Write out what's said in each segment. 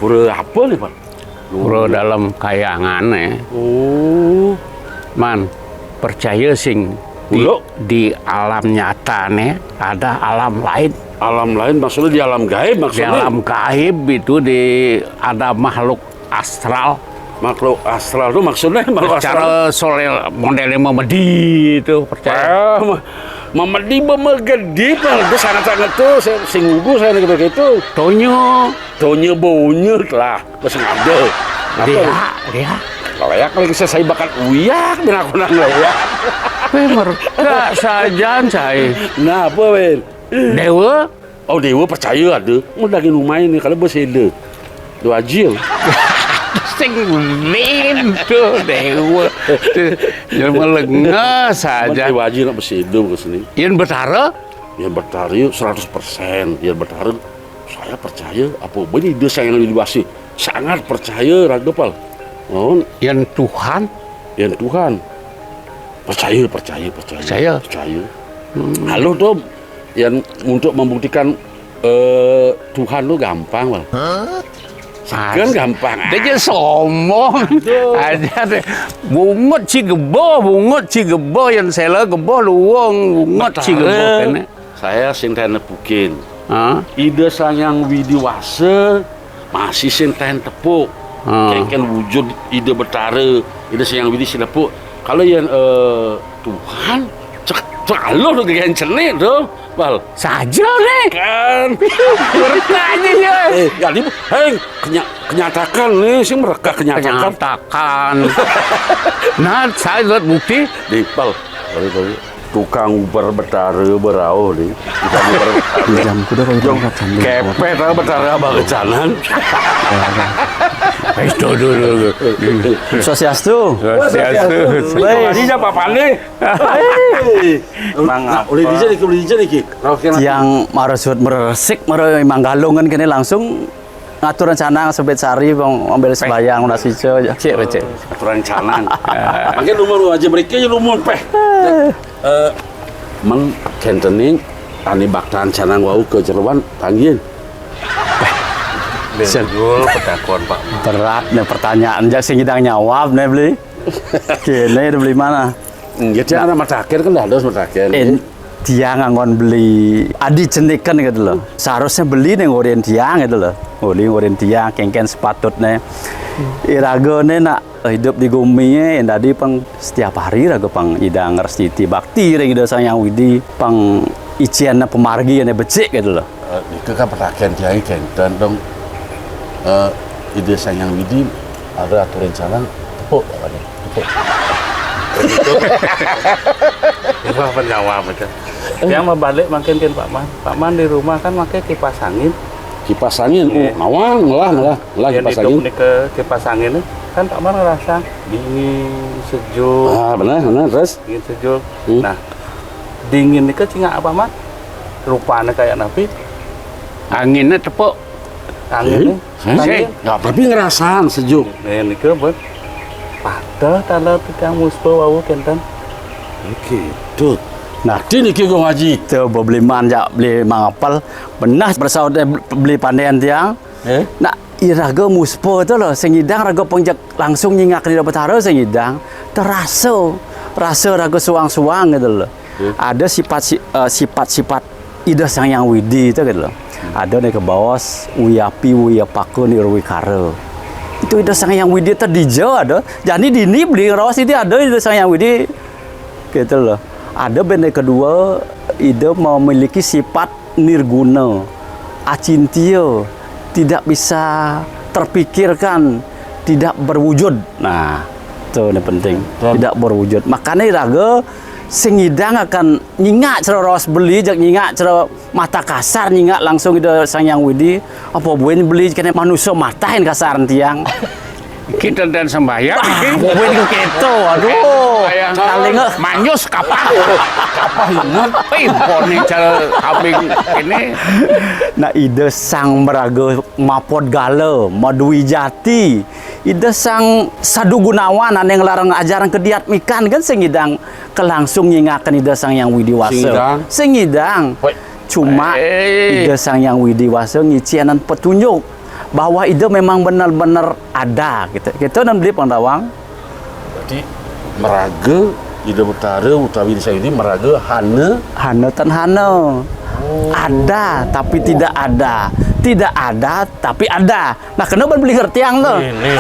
Pura apa nih, Pak? Pura dalam kayangan ya. Oh. Man, percaya sing di alam nyata nih ada alam lain. Alam lain maksudnya di alam gaib Di maksudnya? alam gaib itu ada makhluk astral. Makhluk astral itu maksudnya makhluk astral. Cara soal modelnya Mamedi itu percaya. Mamedi memegedi, Pak. Itu sangat-sangat tuh, sing ugu saya gitu. Tonya baunya lah, terus ngade. Dia. Layak lagi saya bakat uyak, benar-benar layak. Mereka saja saya. Nah, apa, Ben? Dewa. Oh, Dewa percaya ada. Mau lagi lumayan nih, kalau berseda. Dua ajil. Sing itu Dewa. Yang melengah saja. Dewa ajil nak berseda ke sini. Yang bertara? Yang bertari 100%. Yang bertari, saya percaya. Apa benih dia saya yang lebih luas sih. Sangat percaya, Ragapal. Oh, Yang Tuhan? yang Tuhan. Percaya. Halo, Tom. Yang untuk membuktikan Tuhan itu gampang, Bang. Kan gampang. Dia sombong aja deh. Bungut cigebo yang sela gebo luwung bungut cigebo kene. Saya sing tene pukin. Hah? Ide Sang Widiwasa masih sing ten tepuk. Kengken wujud ide betara, ide Sang Widi silepuk. Kalau yang Tuhan kalau tuh kayak cenik tuh, Bal. Saja nih. Kan. Berkanya ya. Jadi, kenyatakan nih, sih mereka kenyatakan. Nah, saya lihat bukti. Di Bal, tukang uber betara berau nih. Tukang uber betara. Jam kuda kalau Kepet lah betara abang kecanan. Sosiastu. Ini siapa pandai? Oleh DJ nih, Yang marasut meresik manggalungan kene langsung ngatur rencana sebet sari bang ambil sembayang nasi cek. aturan canan. Pakai rumah aja mereka aja rumah peh. Men kentening ani baktaan canang wau ke Jerwan tanggin. Betul petakon Pak. Berat nih pertanyaan jak sing ngidang nyawab nih beli. Kene beli mana? Jadi anak mata akhir kan dah harus mata akhir. Dia nganggon beli adi cenikan gitu loh. Seharusnya beli nih ngorin dia gitu loh. Ngorin dia kengken sepatutnya. Irago nih nak hidup di guminya yang tadi pang setiap hari rago pang idang ngerstiti bakti ring ida Sang Widi pang icianna pemargi yang becik gitu loh. Itu kan perhatian dia kenten dong. Ide Sang Widi ada aturan canan tepuk katanya. Itu penjawab aja. Yang mau balik makin Pak Man. Pak Man di rumah kan pakai kipas angin. Kipas angin, ngawang, ngelah kipas angin. Yang ke kipas angin kan Pak Man ngerasa dingin, sejuk. Ah benar, terus? Dingin, sejuk. Nah, dingin itu cingak apa Man? Rupanya kayak napi. Anginnya tepuk. Anginnya. Nggak, tapi ngerasan sejuk. Nah, ini ke buat pada tanda tukang muspo wau kenten. Gitu. Nah, ini kiko ngaji. Itu beli manja, beli mangapal, benar bersaudara beli pandaian tiang. Nah, iraga muspo itu loh, sengidang raga pengjak langsung nyingak di betara sengidang, rasa raga suang-suang gitu loh. Ada sifat-sifat ida Sang Widi itu gitu loh. Ada nih ke bawah uyapaku nih wikara. Itu ida Sang Widi terdijo ada. Jadi dini beli rawas itu ada ida Sang Widi gitu loh. Ada benda kedua, ide memiliki sifat nirguna, acintio, tidak bisa terpikirkan, tidak berwujud. Nah, itu yang penting, tidak berwujud. Makanya raga sengidang akan nyingak cara rawas beli, jak nyingak cara mata kasar, nyingak langsung ide Sang Widi. Apa buin beli kena manusia matahin kasaran tiang. Kita dan sembahyang. Buin gitu, aduh. Kali nggak manyus kapal ingat. Poni cara kambing ini. Nah, ide Sang Meraga Mapod Gala, Madui Jati, ide Sang Sadu Gunawan yang larang ajaran kediat mikan kan sengidang kelangsung nyingakan ide Sang Widiwasa. Sengidang. Cuma ide Sang Widiwasa ngicianan petunjuk. bahwa itu memang benar-benar ada gitu. Kita dan beli Pandawang. Berarti meraga ide betara utawi desa ini meraga hana Tan hana. Ada tapi tidak ada. Tidak ada tapi ada. Nah, kenapa beli ngertiang tuh? Ini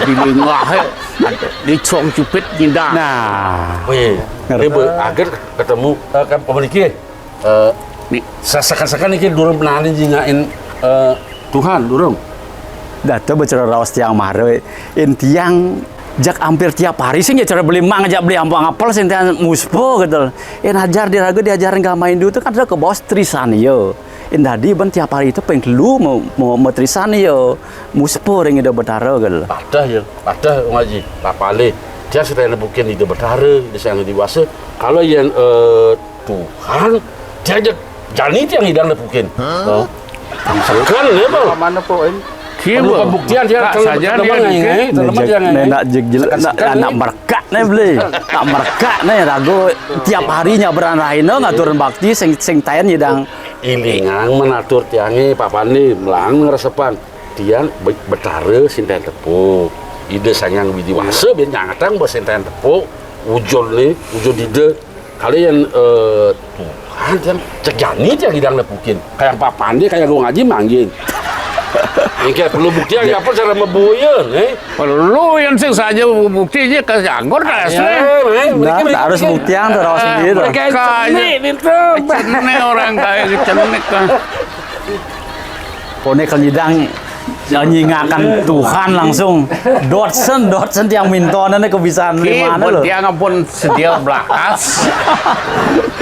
di lengah di cong cupit nyindang. Nah, weh agar ketemu kan pemiliki Nih, sasakan-sakan ini durung menahan jingain Tuhan durung. data bicara rawas tiang mare, tiang jak hampir tiap hari sih cara beli mang jak beli ampang apel sih tiang muspo gitu. Ajar di raga diajarin gak main dulu tuh kan ada ke bos trisan yo. Tadi ben tiap hari itu pengkelu mau trisan yo muspo ring ida betara gitu. Ada ngaji lapale dia sudah nebukin ide betara di sana dewasa kalau yang Tuhan dia aja jani yang hidang nebukin. Sekan ya bang. mana poin? Perlu pembuktian dia saja Nak anak merkat nih beli, nak merkat nih ragu tiap harinya beranraino ngaturin bakti sing tayan yedang ilingang menatur tiange papane melang ngeresepan dia betara sinten tepuk ide sanyang widiwasa biar nyangatang bahwa sinten tepuk wujud ide kalian Tuhan yang cek jani dia hidang nepukin kayak papane kayak gua ngaji manggil. Ini perlu bukti yang apa cara memboyan, Perlu yang sing saja bukti aja ke jangkor dah asli. nah, tak harus buktian terus sendiri. Cenek orang kaya cenek kan. Pone kenyidang nyingakan Tuhan langsung dotsen tiang mintonan kebiasaan di mana loh. Dia ngapun sedia belakas.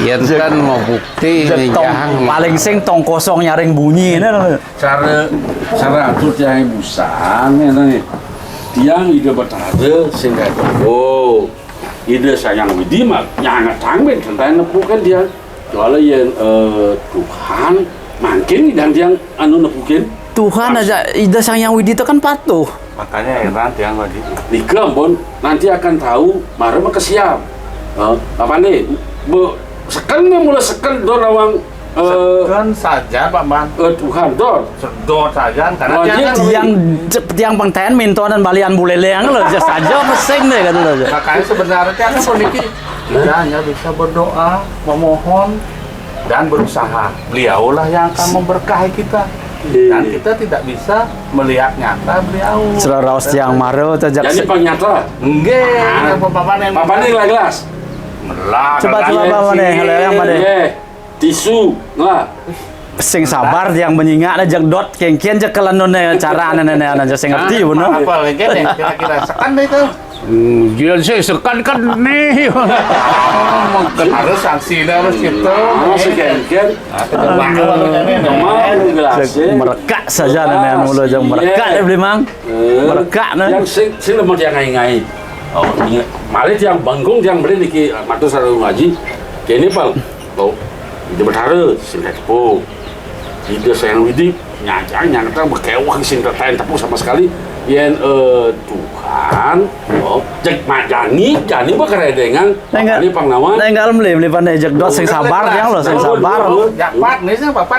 Yen kan mau bukti nih jangan Paling sing tong kosong nyaring bunyi ini loh. cara atur yang busang nih tiang ide betara sehingga ide sayang widimat nyangat tangben tentang nepukan dia kalau yang Tuhan makin dan yang anu nepukin Tuhan aja ide sang yang widi itu kan patuh. makanya heran tiang lagi. Nika bon nanti akan tahu marah mah kesiap apa nih sekan nih mulai sekan dorawang Kan saja Pak Man. Tuhan dor Sedot saja karena Tiang pengtayan mintonan balian bulele yang loh saja pesing deh kan loh. makanya sebenarnya kan peniki kita hanya bisa berdoa, memohon dan berusaha. Beliaulah yang akan memberkahi kita. Dan kita tidak bisa melihat nyata beliau. Seleraus tiang maro tajak. jadi pangnyata Enggak, yang papan ini gelas Coba apa nih yang mana? Tisu lah Sing sabar yang menyingak ajak dot kengkian jak kelanone cara nenek aja sing ngerti bener. Apa lagi nih kira-kira sekan deh itu. Dia sih sekan kan nih. Harus sanksi harus gitu. sekian Merekak saja nenek mulu aja merekak ya beli mang. Merekak nih. yang sing lemah yang ngai malah yang banggung yang beli di matur sarung ngaji kini pal ide betara sing tepuk ide sayang widi nyata berkewah sing tertain tepuk sama sekali yang Tuhan cek jani berkeredengan ini pangnawan Enggak beli pandai jak dot sing sabar yang lo sing sabar. Japat nih sih bapak.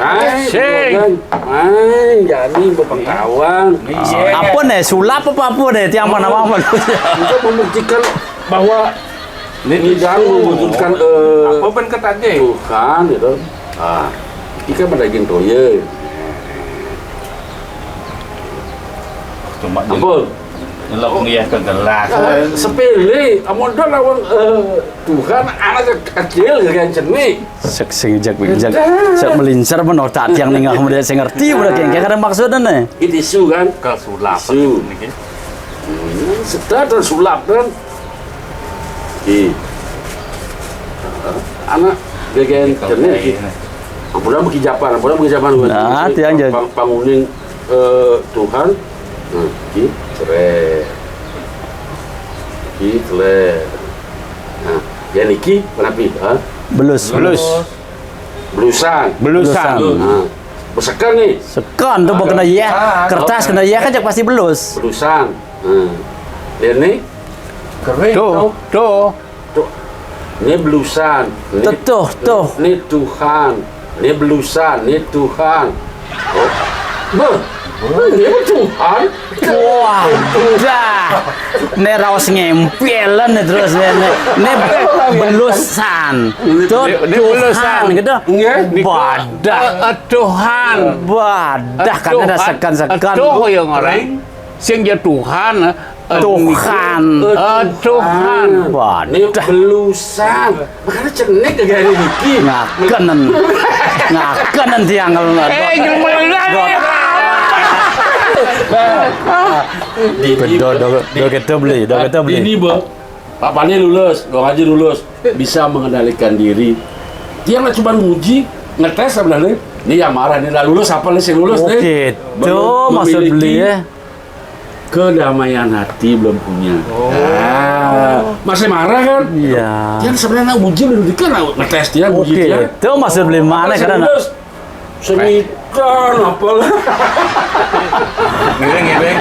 jadi berpengetahuan Apa nih sulap apa nih tiang mana mau untuk membuktikan bahwa ini jangan mewujudkan Apa pun ketanya. Tuhan gitu. Ika pedaging toye. Cuma Apa? Lo ngiyah ke gelas. Sepele, amun do lawan Tuhan anak kecil yang jenih. sing jak sak melincar men otak tiang ninggal kemudian sing ngerti udah kengke kadang maksudnya nih. Itu isu kan? Ke sulap. Isu. Sedar dan sulap kan. Anak bagian jenih. Kemudian berkijapan Nah, tiang jadi panguning Tuhan. Kitler. Nah, yang iki kenapa? belus. Belusan. Nah, bersekan nih. Sekan tuh kena ya. Kertas kena ya kan jak pasti belus. Belusan. Ini Kering. Tuh. ini belusan. Tuh. Ini Tuhan. Ini belusan. Ini Tuhan. Dia Tuhan. Wah, dah. Ne raos ngempelan ne terus ne belusan. Tuh Tuhan gitu. Badah Tuhan. badah kan ada sekan-sekan. Tuh yang orang sing ya Tuhan. Tuhan. Tuhan. Ini Badah belusan. Makanya cenek ke gaya Niki. ngakanan tiang do kita beli. Ini Pak Pani lulus, Dong Haji lulus, bisa mengendalikan diri. Dia nggak cuma nguji, ngetes sebenarnya. Ini yang marah, ini nggak lulus, apa nih sih lulus Oh nih? gitu, maksud beli ya. Kedamaian hati belum punya. Masih marah kan? Iya. Dia sebenarnya uji udah kan ngetes dia, Oke, uji dia. itu maksud beli mana Masih karena lulus. Semikan apalah. Ngiring-ngiring.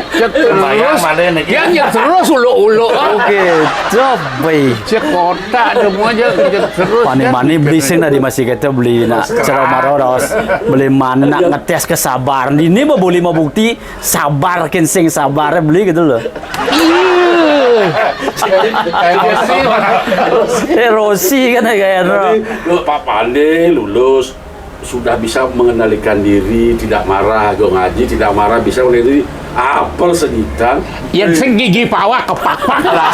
Bayang mana nih? Dia terus ulu-ulu. oke, coba. Sekotak semua aja terus. Mani beli sing tadi masih kita beli nak cara maroros beli mana nak ngetes kesabaran ini boleh mau bukti sabar sing sabar beli gitu loh. Erosi kan kayak Pak Pande lulus sudah bisa mengendalikan diri, tidak marah, Gong Haji tidak marah, bisa mengendalikan diri. Apel senyidang. Yang sing gigi pawak kepak-pak lah.